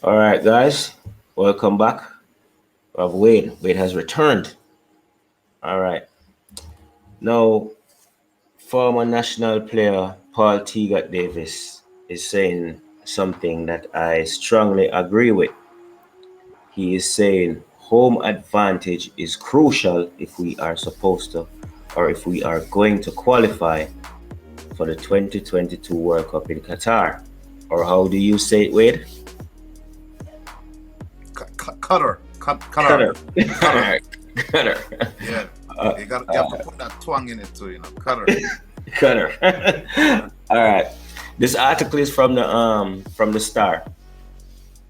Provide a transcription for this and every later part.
All right, guys, welcome back. Of Wade. Wade has returned. All right. Now, former national player Paul Tegat Davis is saying something that I strongly agree with. He is saying home advantage is crucial if we are supposed to, or if we are going to qualify for the 2022 World Cup in Qatar. Or how do you say it, Wade? Cutter. Qatar. Cutter. Qatar. Yeah. You have to put that twang in it too, Cutter. Cutter. All right. This article is from the Star.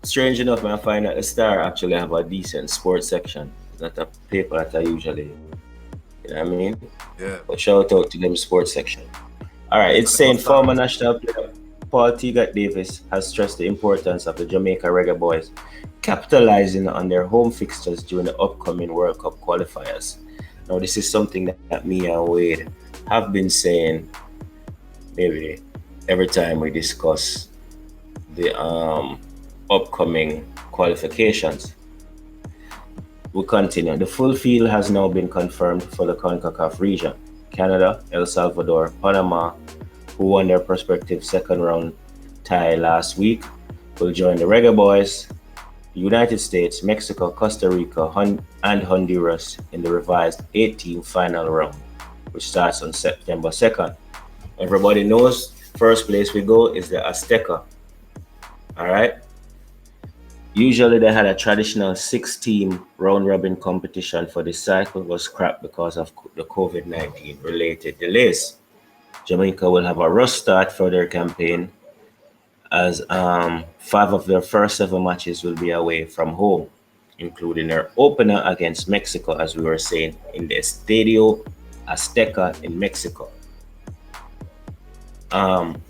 Strange enough, I find that the Star actually have a decent sports section. It's not a paper that I usually, you know what I mean? Yeah. But shout out to them sports section. All right. It's saying former national player Paul Tegat Davis has stressed the importance of the Jamaica Reggae Boyz capitalizing on their home fixtures during the upcoming World Cup qualifiers. Now, this is something that me and Wade have been saying maybe every time we discuss the upcoming qualifications. We continue. The full field has now been confirmed for the Concacaf region. Canada, El Salvador, Panama, who won their prospective second round tie last week, will join the Reggae Boyz, the United States, Mexico, Costa Rica, and Honduras in the revised 18 final round, which starts on September 2nd. Everybody knows first place we go is the Azteca. All right. Usually they had a traditional 6-team round robin competition for this cycle was scrapped because of the COVID-19 related delays. Jamaica will have a rough start for their campaign as 5 of their first 7 matches will be away from home, including their opener against Mexico, as we were saying, in the Estadio Azteca in Mexico.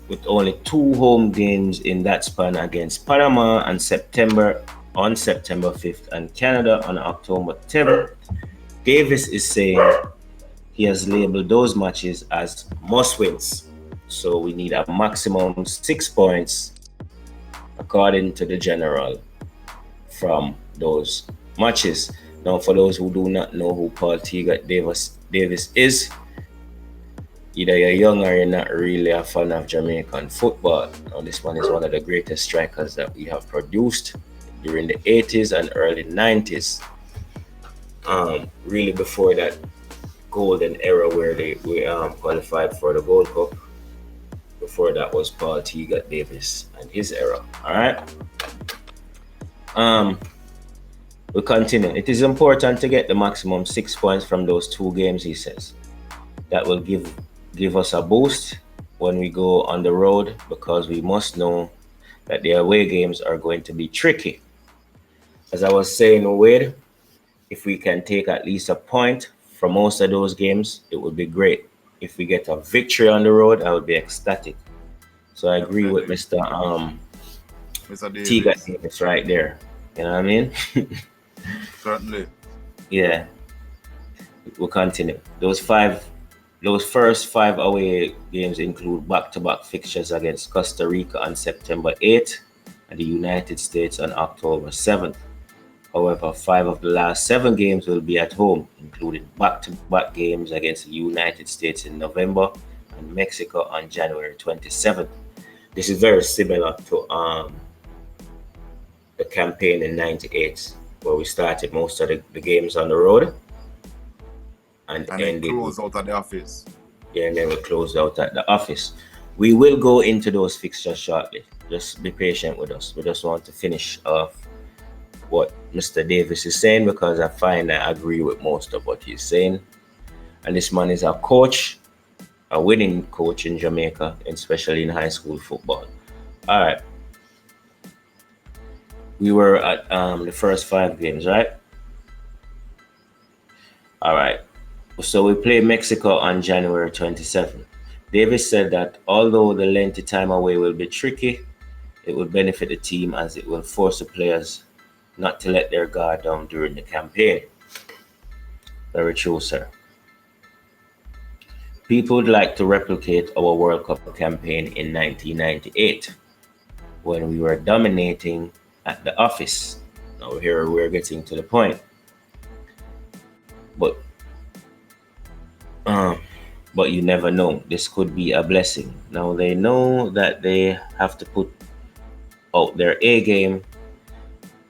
With only 2 home games in that span against Panama on September 5th and Canada on October 10th. Davis is saying he has labeled those matches as must wins. So we need a maximum 6 points according to the general from those matches. Now, for those who do not know who Paul Tegat Davis is, either you're young or you're not really a fan of Jamaican football. Now, this one is one of the greatest strikers that we have produced during the 80s and early 90s. Really before that golden era where we qualified for the Gold Cup. Before that was Paul Tegat Davis and his era. All right. We continue. It is important to get the maximum 6 points from those 2 games, he says. That will give us a boost when we go on the road because we must know that the away games are going to be tricky. As I was saying, Wade, if we can take at least a point from most of those games, it would be great. If we get a victory on the road, I would be ecstatic. So I agree with Mr. Tegat Davis right there. You know what I mean? Certainly. Yeah. We'll continue. Those first 5 away games include back-to-back fixtures against Costa Rica on September 8th and the United States on October 7th. However, 5 of the last 7 games will be at home, including back-to-back games against the United States in November and Mexico on January 27th. This is very similar to the campaign in '98, where we started most of the games on the road and then close out at the office. Yeah, and then we closed out at the office. We will go into those fixtures shortly. Just be patient with us. We just want to finish off what Mr. Davis is saying because I find I agree with most of what he's saying. And this man is a coach, a winning coach in Jamaica, especially in high school football. All right. We were at the first 5 games, right? All right. So we play Mexico on January 27th. Davis said that although the lengthy time away will be tricky, it will benefit the team as it will force the players not to let their guard down during the campaign. Very true, sir. People would like to replicate our World Cup campaign in 1998 when we were dominating at the office. Now here we're getting to the point. But um, but you never know. This could be a blessing. Now they know that they have to put out their A game.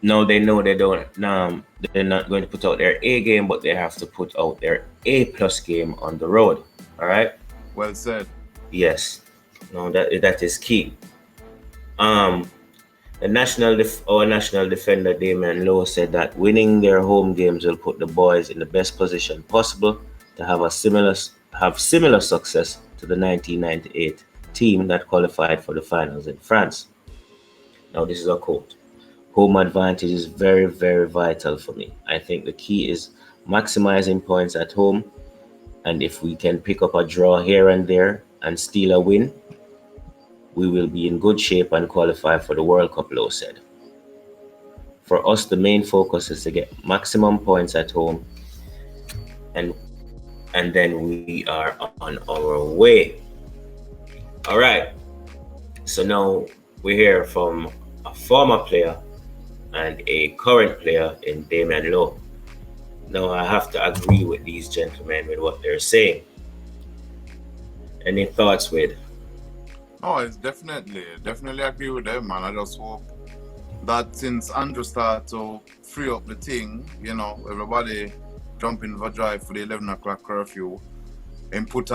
No, they know they don't. They're not going to put out their A game, but they have to put out their A plus game on the road. All right. Well said. Yes. No, that is key. The our national defender Damion Lowe said that winning their home games will put the boys in the best position possible to have similar success to the 1998 team that qualified for the finals in France. Now this is a quote. Home advantage is very, very vital for me. I think the key is maximizing points at home, and if we can pick up a draw here and there and steal a win, we will be in good shape and qualify for the World Cup, Lowe said. For us, the main focus is to get maximum points at home, and then we are on our way. All right. So now we hear from a former player and a current player in Damion Lowe. Now I have to agree with these gentlemen with what they're saying. Any thoughts, Wade? Oh, it's definitely agree with them, man. I just hope that since Andrew started to free up the thing, everybody jump in for drive for the 11 o'clock curfew and put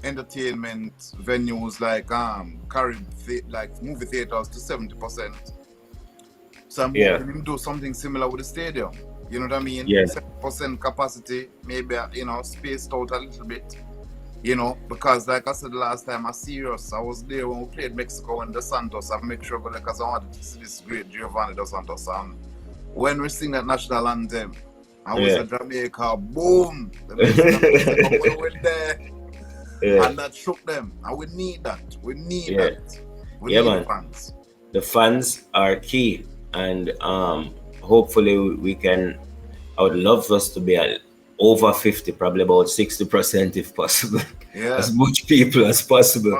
entertainment venues like like movie theaters to 70%. So I'm hoping him do something similar with the stadium. You know what I mean? Yeah. 7% capacity, maybe spaced out a little bit. Because like I said last time, I was there when we played Mexico and Dos Santos. I make sure because I wanted to see this great Giovanni Dos Santos. And when we sing that national anthem, I was at Jamaica, boom! The Mexican went there. Yeah. And that shook them. And we need that. We need that. We need man. Fans. The fans are key. And hopefully we can. I would love us to be at over 50, probably about 60% if possible. Yeah. As much people as possible.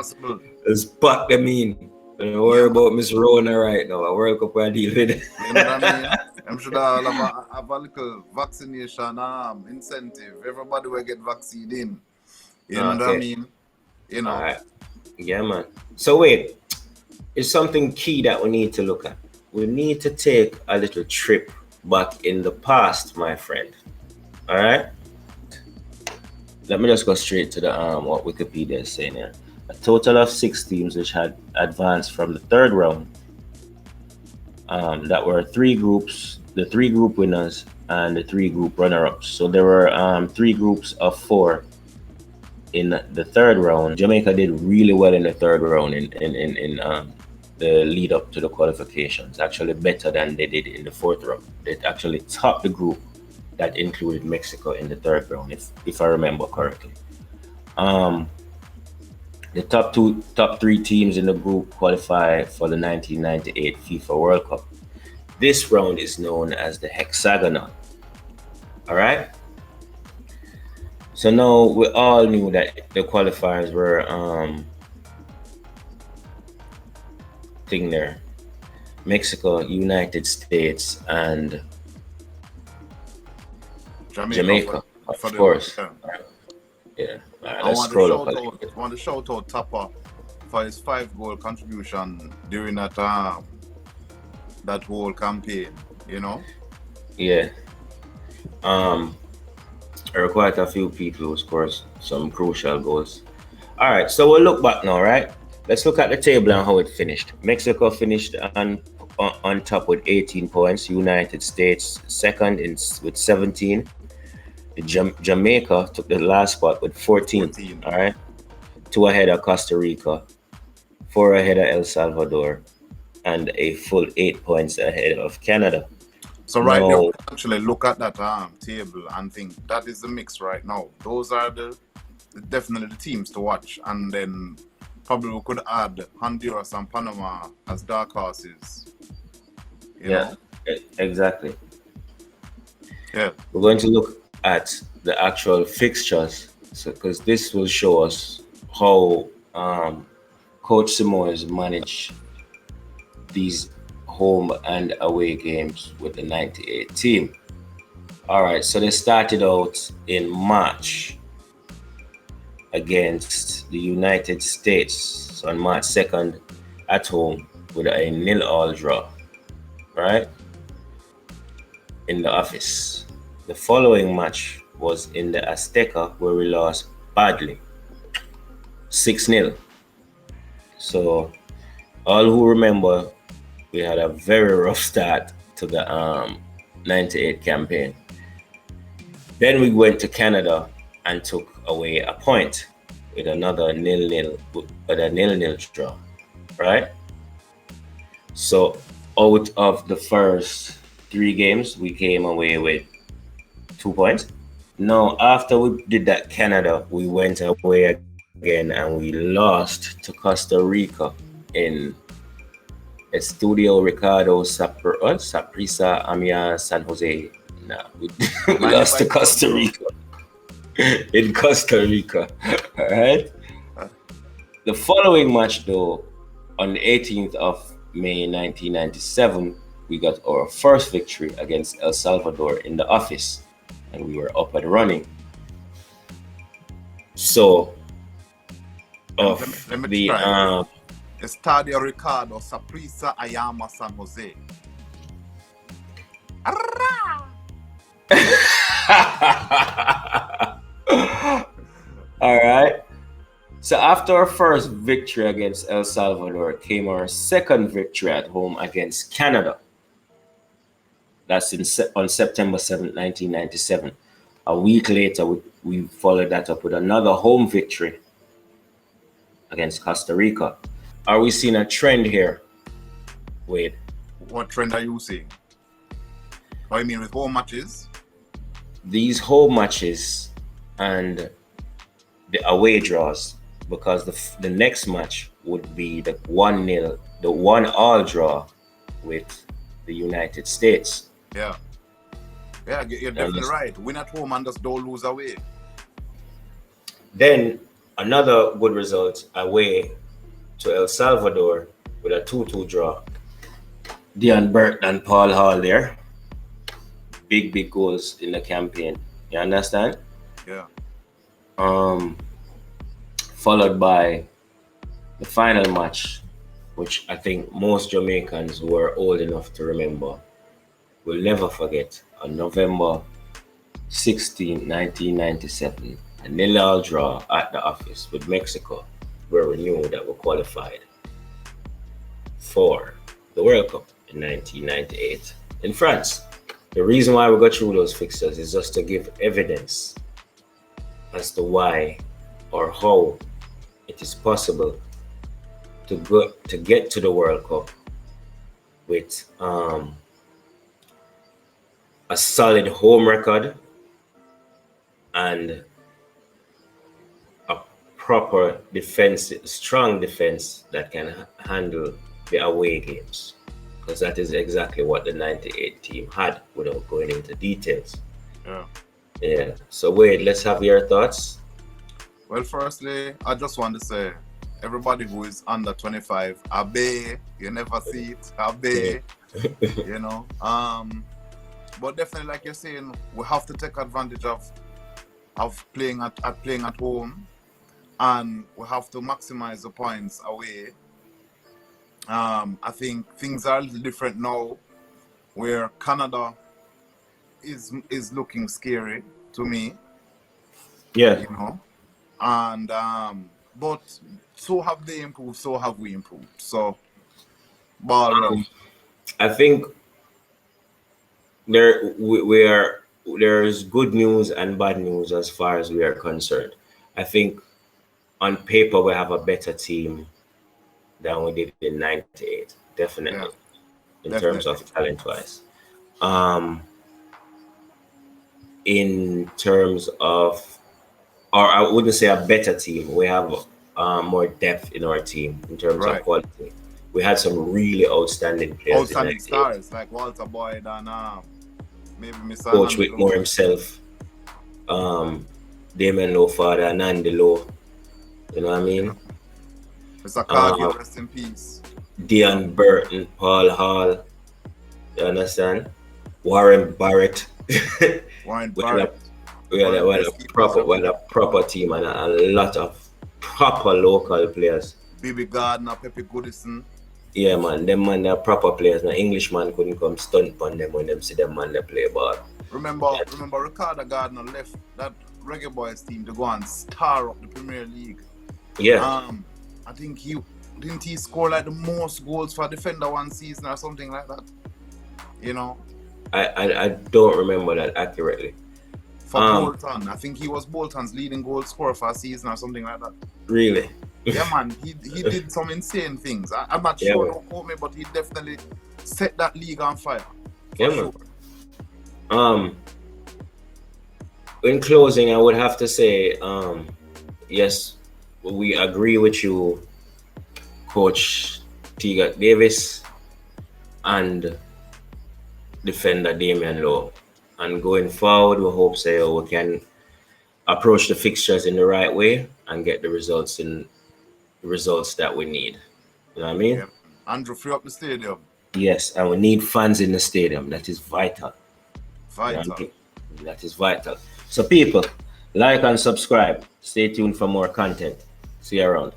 Let's pack them in. Don't worry about Miss Rona right now. A World Cup I deal with it. You know what I mean? I'm sure they'll have a little vaccination incentive. Everybody will get vaccinated in. You know what I mean? All right. Yeah, man. So wait, it's something key that we need to look at. We need to take a little trip back in the past, my friend. All right. Let me just go straight to the what Wikipedia is saying here. A total of 6 teams which had advanced from the third round. That were 3 groups, the 3 group winners and the 3 group runner-ups. So there were 3 groups of 4 in the third round. Jamaica did really well in the third round in the lead up to the qualifications. Actually better than they did in the fourth round. They actually topped the group that included Mexico in the third round, if I remember correctly. The top 3 teams in the group qualify for the 1998 FIFA World Cup. This round is known as the hexagonal. All right. So now we all knew that the qualifiers were thing there. Mexico, United States, and Jamaica, of course. Yeah. I want to shout out Tapper for his 5-goal contribution during that whole campaign, Yeah. There were quite a few people who scored some crucial goals. All right, so we'll look back now, right? Let's look at the table and how it finished. Mexico finished on top with 18 points. United States second with 17. Jamaica took the last spot with 14. All right, 2 ahead of Costa Rica, 4 ahead of El Salvador, and a full 8 points ahead of Canada. So right now, we actually look at that table and think that is the mix right now. Those are definitely the teams to watch, and then probably we could add Honduras and Panama as dark horses. You know? Exactly. Yeah, we're going to look at the actual fixtures, because this will show us how Coach Simoes managed these home and away games with the 98 team. All right, so they started out in March against the United States, so on March 2nd at home with a 0-0 draw, right? In the office. The following match was in the Azteca where we lost badly, 6-0. So all who remember, we had a very rough start to the 98 campaign. Then we went to Canada and took away a point with another 0-0, with a 0-0 draw, right? So out of the first 3 games, we came away with 2 points. Now, after we did that Canada, we went away again and we lost to Costa Rica in Estudio Ricardo Saprissa Amia San Jose. No, we lost to Costa Rica. In Costa Rica. All right. The following match, though, on the 18th of May 1997, we got our first victory against El Salvador in the office, and we were up and running. So, of let me the try. Estadio Ricardo Saprissa Ayama San Jose. all right. So after our first victory against El Salvador came our second victory at home against Canada. That's on September 7th, 1997. A week later, we followed that up with another home victory against Costa Rica. Are we seeing a trend here? Wait. What trend are you seeing? What do you mean with home matches? These home matches and the away draws, because the next match would be the 1-0, the 1-all draw with the United States. Yeah. Yeah, you're definitely right. Win at home and just don't lose away. Then another good result away to El Salvador with a 2-2 draw. Deon Burt and Paul Hall there. Big goals in the campaign. You understand? Yeah. Followed by the final match, which I think most Jamaicans who are old enough to remember will never forget, on November 16, 1997, a 0-0 draw at the office with Mexico, where we knew that we qualified for the World Cup in 1998 in France. The reason why we got through those fixtures is just to give evidence as to why or how it is possible to get to the World Cup with a solid home record and a proper defense, strong defense that can handle the away games, because that is exactly what the 98 team had without going into details. Yeah. So Wade, let's have your thoughts. Well, firstly, I just want to say, everybody who is under 25, obey. You never see it. Obey. You know. But definitely, like you're saying, we have to take advantage of playing at home, and we have to maximize the points away. I think things are a little different now, where Canada is looking scary to me. Yeah. You know. And but so have they improved, so have we improved. So I think there's good news and bad news as far as we are concerned. I think on paper we have a better team than we did in 98, definitely. Terms of talent wise. In terms of, or I wouldn't say a better team, we have more depth in our team in terms of quality. We had some really outstanding players. Outstanding stars like Walter Boyd and maybe Mr. Coach Whitmore himself, Damion Lowe, and Andy Lowe. You know what I mean? Mr. Cargill, rest in peace. Deon Burt and Paul Hall. You understand? Warren Barrett. Warren we Barrett. had a proper team and a lot of proper local players. Bibi Gardner, Pepe Goodison. Yeah, man, them man they're proper players. Now English man couldn't come stunt on them when them see them man they play ball. Remember Ricardo Gardner left that Reggae Boyz team to go and star up the Premier League. Yeah. I think he score like the most goals for a defender one season or something like that. You know. I don't remember that accurately. For Bolton, I think he was Bolton's leading goal scorer for a season or something like that. Really? Yeah, man, he did some insane things. I'm not sure, don't quote me, but he definitely set that league on fire. Yeah, sure. Man. In closing, I would have to say, yes, we agree with you, Coach Tegat Davis and defender Damion Lowe. And going forward, we hope we can approach the fixtures in the right way and get the results that we need. You know what I mean? Yeah. Andrew, free up the stadium. Yes, and we need fans in the stadium. That is vital. Vital. You know, that is vital. So people, like and subscribe. Stay tuned for more content. See you around.